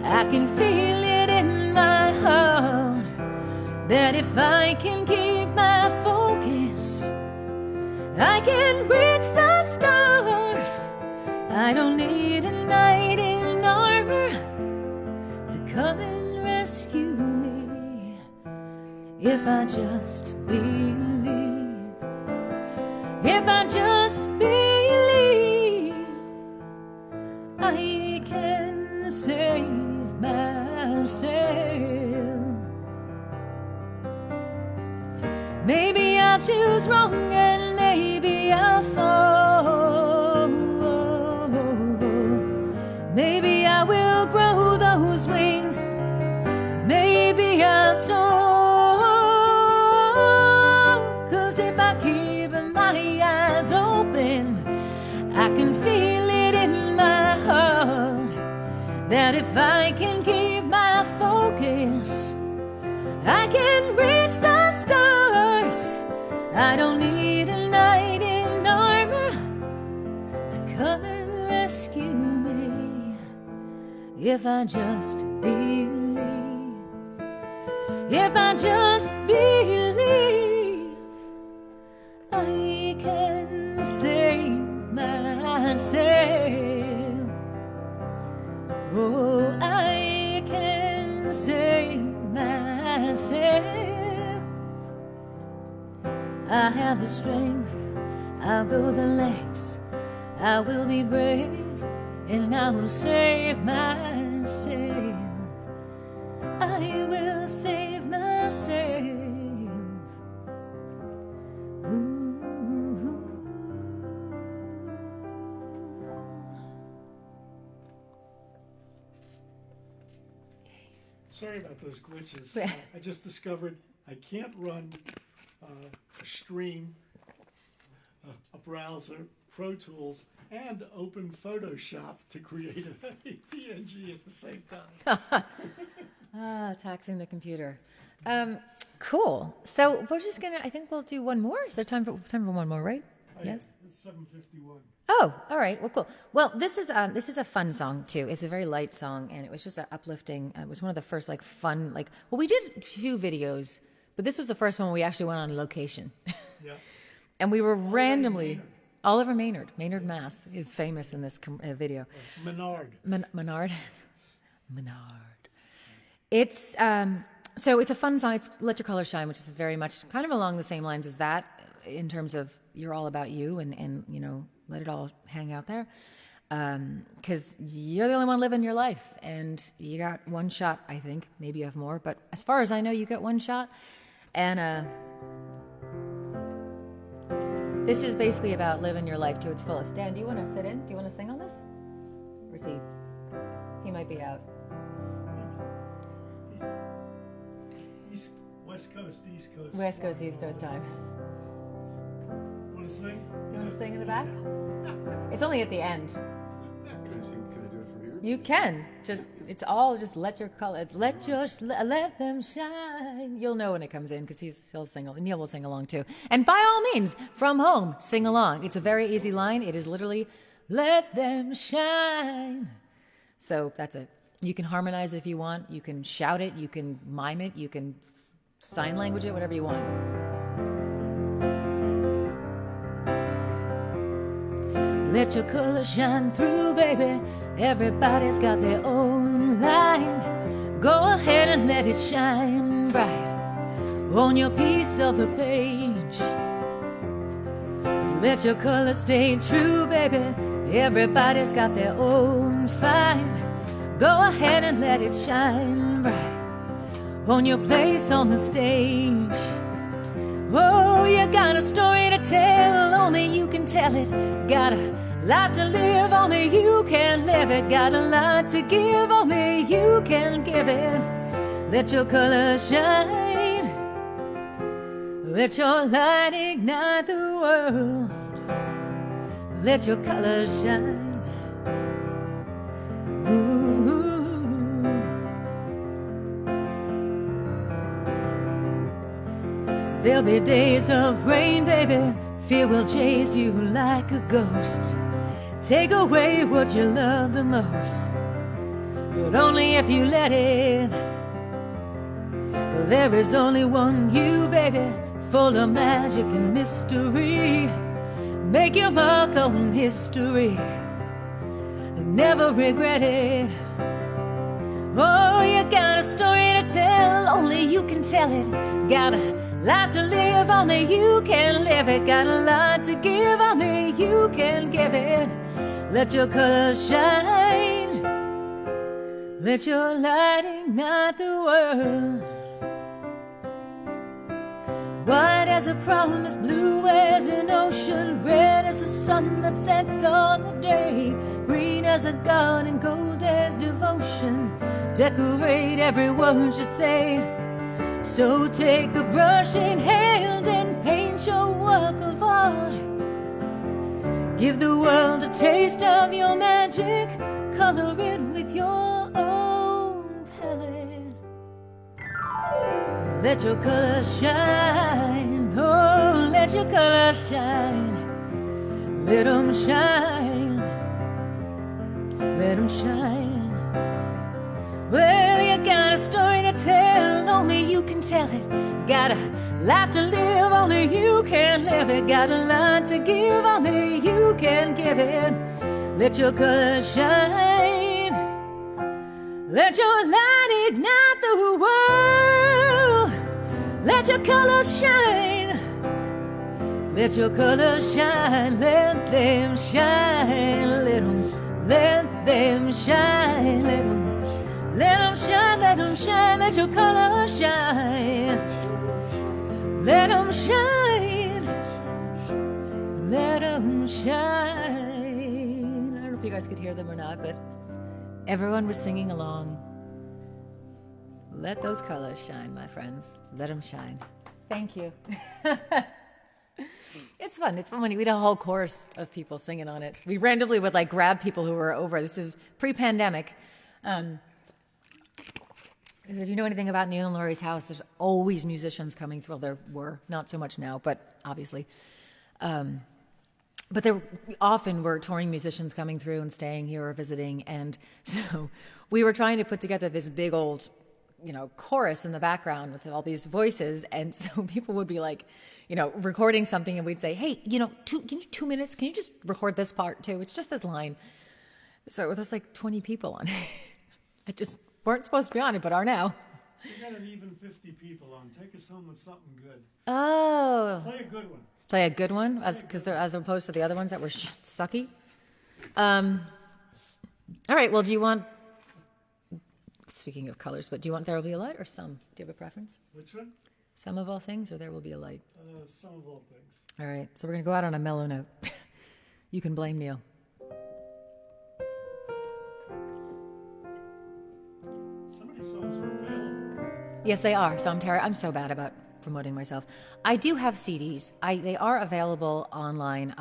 C: I can feel it in my heart that if I can keep my focus, I can reach the stars. I don't need a knight in armor to come and rescue me. If I just believe, if I just believe, I can save myself. Maybe I'll choose wrong and maybe I'll fall. Maybe I will grow those wings. Maybe I'll soar. 'Cause if I keep my eyes open, I can feel it in my heart that if I can keep my focus, I can reach the stars. I don't need a knight in armor to come and rescue me. If I just believe, if I just believe, I can save myself. Oh, I can save myself. I have the strength, I'll go the lengths, I will be brave, and I will save myself. I will save myself. Ooh.
B: Sorry about those glitches. I just discovered I can't run a stream, a browser, Pro Tools, and open Photoshop to create a PNG at the same time.
A: Taxing the computer. Cool. So we're just gonna. I think we'll do one more. Is there time for one more? Right? Yes.
B: It's 7:51.
A: Oh, all right. Well, cool. Well, this is a fun song too. It's a very light song, and it was just uplifting. It was one of the first fun Well, we did a few videos, but this was the first one we actually went on location.
B: Yeah.
A: And we were randomly Oliver Maynard. Maynard Mass is famous in this video.
B: Menard.
A: Menard. It's so it's a fun song. It's "Let Your Color Shine," which is very much kind of along the same lines as that, in terms of you're all about you and you know, let it all hang out there, because you're the only one living your life, and you got one shot. I think maybe you have more, but as far as I know, you get one shot, and this is basically about living your life to its fullest. Dan, do you want to sit in? Do you want to sing on this? Or is he might be out.
B: West Coast, East Coast.
A: West Coast, East Coast time.
B: Want to sing?
A: You want to sing in the back? It's only at the end.
D: Can I do it from here?
A: You can. It's all just let your color. It's let them shine. You'll know when it comes in because he'll sing. Neil will sing along too. And by all means, from home, sing along. It's a very easy line. It is literally let them shine. So that's it. You can harmonize if you want. You can shout it. You can mime it. You can sign language it. Whatever you want.
C: Let your color shine through, baby. Everybody's got their own light. Go ahead and let it shine bright on your piece of the page. Let your color stay true, baby. Everybody's got their own fight. Go ahead and let it shine bright on your place on the stage. Oh, you got a story to tell, only you can tell it. Got a life to live, only you can live it. Got a lot to give, only you can give it. Let your color shine. Let your light ignite the world. Let your color shine. Ooh. There'll be days of rain, baby. Fear will chase you like a ghost. Take away what you love the most, but only if you let it. There is only one you, baby, full of magic and mystery. Make your mark on history and never regret it. Oh, you got a story to tell, only you can tell it. Got a life to live, only you can live it. Got a lot to give, only you can give it. Let your color shine. Let your light ignite the world. White as a promise, blue as an ocean, red as the sun that sets on the day, green as a garden, gold as devotion. Decorate every word you say. So take a brush in hand and paint your work of art. Give the world a taste of your magic. Color it with your own palette. Let your color shine. Oh, let your color shine. Let them shine. Let them shine. Well, you got a story to tell, only you can tell it. Got a life to live, only you can live it. Got a lot to give, only you can give it. Let your color shine. Let your light ignite the world. Let your color shine. Let your color shine. Let them shine. Let them shine. Let them shine, let them shine, let your color shine. Let them shine, let them shine.
A: I don't know if you guys could hear them or not, but everyone was singing along. Let those colors shine, my friends. Let them shine. Thank you. It's fun. It's fun when we had a whole chorus of people singing on it. We randomly would like grab people who were over. This is pre-pandemic. If you know anything about Neil and Laurie's house, there's always musicians coming through. Well, there were, not so much now, but obviously. But there often were touring musicians coming through and staying here or visiting. And so we were trying to put together this big old, chorus in the background with all these voices. And so people would be like, recording something, and we'd say, hey, can you 2 minutes? Can you just record this part too? It's just this line. So there's like 20 people on it. I just weren't supposed to be on it, but are now.
B: So you got an even 50 people on. Take us home with something good.
A: Oh.
B: Play a good one.
A: Play a good one, as opposed to the other ones that were sucky. All right. Well, speaking of colors, but do you want There Will Be a Light or Some? Do you have a preference?
B: Which one?
A: Some of All Things or There Will Be a Light?
B: Some of all things.
A: All right. So we're going to go out on a mellow note. You can blame Neil.
B: Some of these songs are available.
A: Yes, they are. So I'm so bad about promoting myself. I do have CDs. They are available online.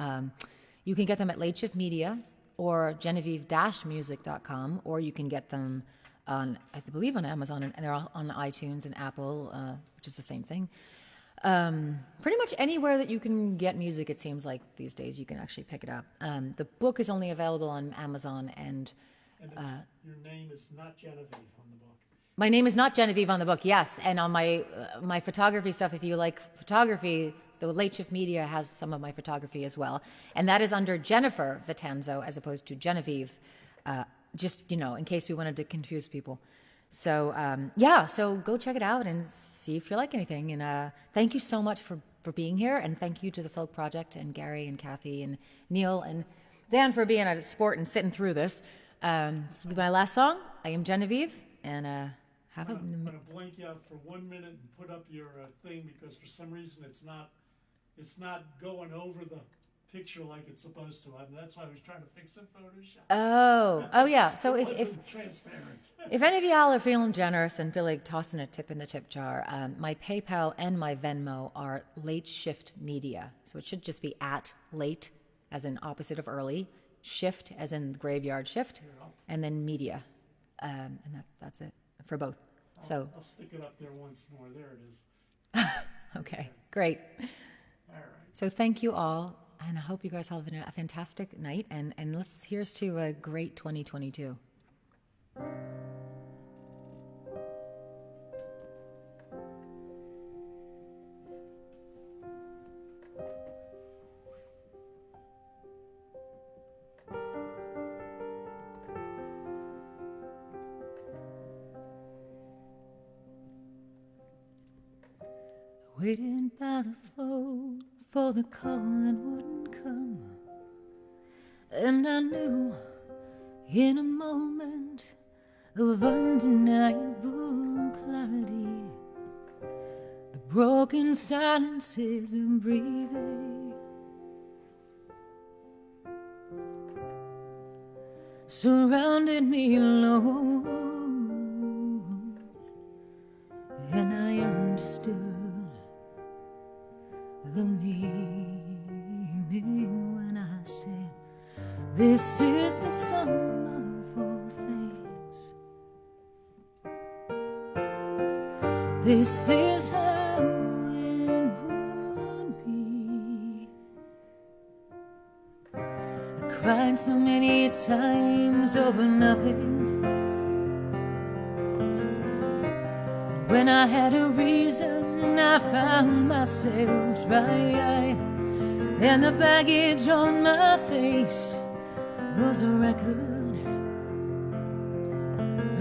A: You can get them at Late Shift Media or Genevieve-music.com, or you can get them on, I believe, on Amazon, and they're all on iTunes and Apple, which is the same thing. Pretty much anywhere that you can get music, it seems like these days, you can actually pick it up. The book is only available on Amazon, and
B: your name is not Genevieve on the book.
A: my name is not Genevieve on the book, yes. And on my photography stuff, if you like photography, the Late Shift Media has some of my photography as well. And that is under Jennifer Vitanzo as opposed to Genevieve, just, in case we wanted to confuse people. So, so go check it out and see if you like anything. And thank you so much for being here. And thank you to the Folk Project and Gary and Kathy and Neil and Dan for being a sport and sitting through this. This will be my last song. I am Genevieve. And
B: I'm going to blank you out for 1 minute and put up your thing because for some reason it's not going over the picture like it's supposed to. That's why I was trying to fix it in Photoshop.
A: Oh yeah. So
B: it
A: if
B: wasn't transparent.
A: if any of y'all are feeling generous and feel like tossing a tip in the tip jar, my PayPal and my Venmo are Late Shift Media. So it should just be at late, as in opposite of early, shift as in graveyard shift, and then media, and that's it for both.
B: I'll stick it up there once more. There it is.
A: Okay, great.
B: All right.
A: So thank you all, and I hope you guys all have a fantastic night, and here's to a great 2022.
C: Waiting by the phone for the call that wouldn't come. And I knew in a moment of undeniable clarity the broken silences of breathing surrounded me alone, and I understood the meaning when I said, this is the sum of all things. This is how it would be. I cried so many times over nothing. When I had a reason, I found myself dry, and the baggage on my face was a record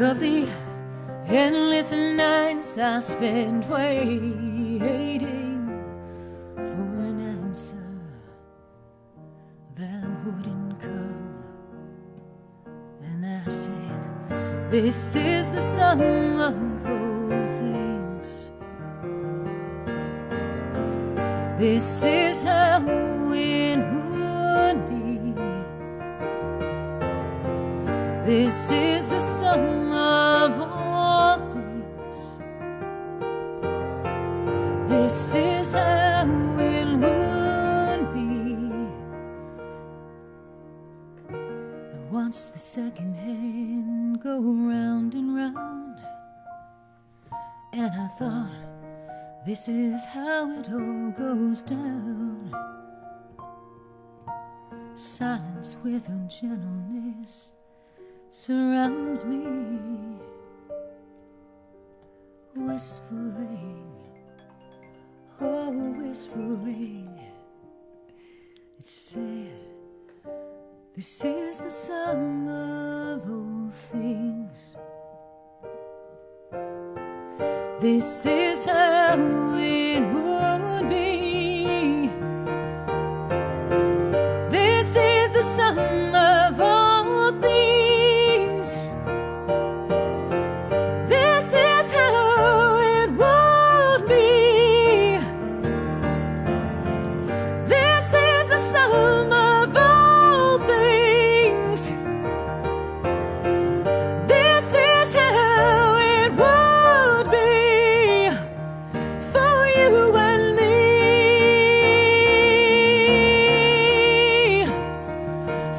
C: of the endless nights I spent waiting for an answer that wouldn't come. And I said, this is the sum of all things. This is how it would be. This is the sum of all things. This is how it would be. I watched the second hand go round and round, and I thought, this is how it all goes down. Silence with a gentleness surrounds me, whispering, oh, whispering. whispering. It said, this is the sum of all things. This is how it would be. This is the sum of all things. This is how it would be. This is the sum of all things. This is how it would be for you and me.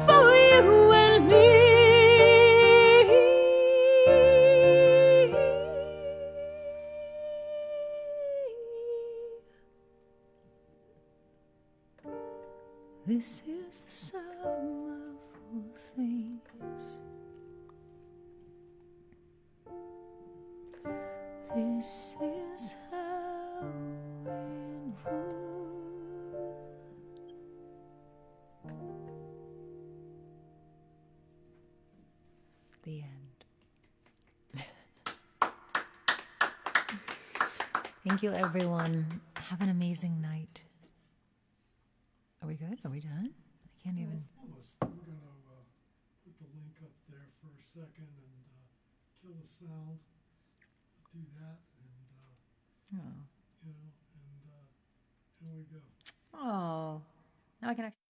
C: For you and me. This is the sum of all things. This is how it would.
A: The end. Thank you, everyone. Have an amazing night. Are we good? Are we done? I can't even.
B: Almost. We're going to put the link up there for a second and kill the sound. Do that, and
A: Oh.
B: here we go.
A: Oh. Now I can actually.